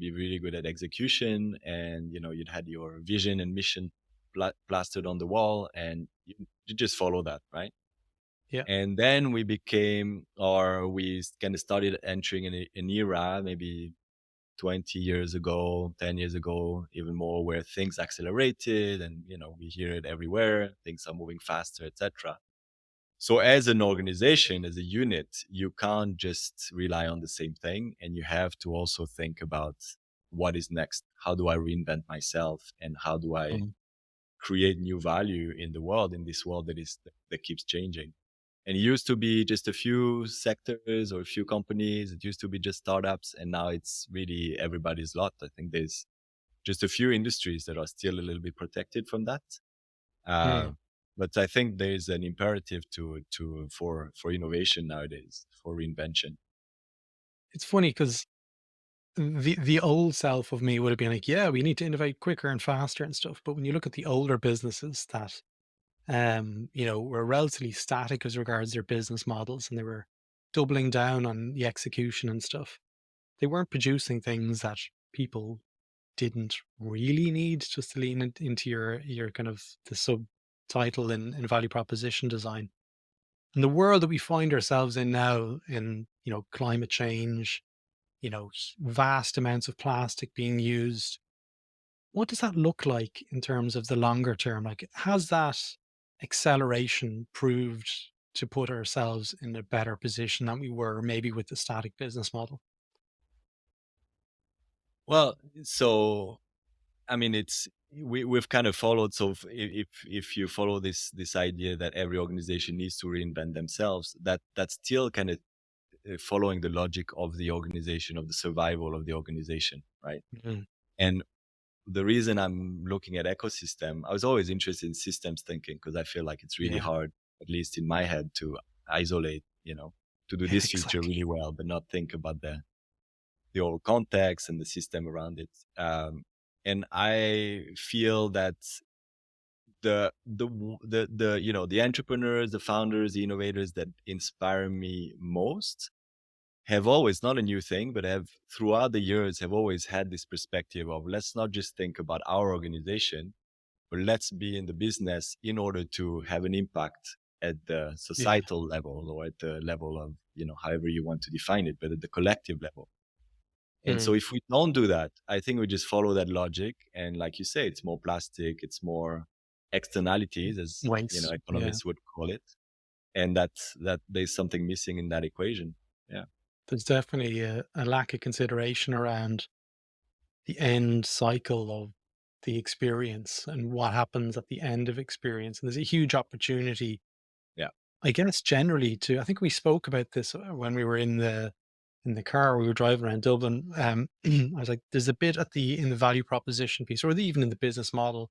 be really good at execution, and you'd had your vision and mission plastered on the wall, and you just follow that, right? Yeah. And then we kind of started entering an era, maybe 20 years ago, 10 years ago, even more, where things accelerated, and we hear it everywhere, things are moving faster, etc. So as an organization, as a unit, you can't just rely on the same thing, and you have to also think about what is next. How do I reinvent myself, and how do I Mm. create new value in the world, in this world that keeps changing? And it used to be just a few sectors or a few companies. It used to be just startups, and now it's really everybody's lot. I think there's just a few industries that are still a little bit protected from that. Uh, Mm. but I think there's an imperative for innovation nowadays, for reinvention. It's funny because the old self of me would have been like, yeah, we need to innovate quicker and faster and stuff. But when you look at the older businesses that were relatively static as regards their business models, and they were doubling down on the execution and stuff. They weren't producing things that people didn't really need, just to lean into your kind of the subtitle in value proposition design. And the world that we find ourselves in now, in climate change, vast amounts of plastic being used, what does that look like in terms of the longer term? Like, has that acceleration proved to put ourselves in a better position than we were maybe with the static business model? Well, so I mean, we've kind of followed. So if you follow this idea that every organization needs to reinvent themselves, that's still kind of following the logic of the organization, of the survival of the organization, right? Mhm. And the reason I'm looking at ecosystem, I was always interested in systems thinking, because I feel like it's really Yeah, hard, at least in my head, to isolate, to do this feature exactly. really well, but not think about the whole context and the system around it. And I feel that the entrepreneurs, the founders, the innovators that inspire me most have always, not a new thing, but have throughout the years have always had this perspective of, let's not just think about our organization, but let's be in the business in order to have an impact at the Yeah. societal level, or at the level of, however you want to define it, but at the collective level. And so Mm. if we don't do that, I think we just follow that logic. And like you say, it's more plastic, it's more externalities, as Waste. Yeah. economists would call it. And that there's something missing in that equation. Yeah. There's definitely a lack of consideration around the end cycle of the experience and what happens at the end of experience. And there's a huge opportunity, Yeah. I guess, generally to, I think we spoke about this when we were in the car, we were driving around Dublin. I was like, there's a bit at in the value proposition piece, or even in the business model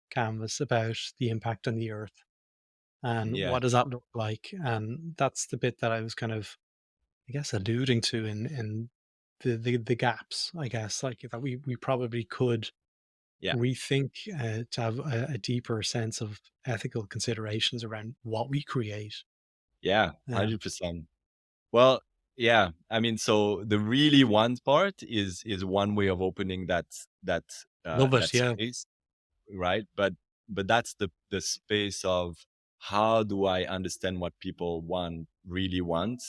canvas, about the impact on the earth and Yeah. what does that look like. And that's the bit that I was kind of, I guess, alluding to in the gaps, I guess, like that we probably could Yeah. rethink, to have a deeper sense of ethical considerations around what we create. Yeah. Um, 100%. Well, yeah. I mean, so the really one part is one way of opening Love it. that Yeah. space, right? But that's the space of, how do I understand what people really want,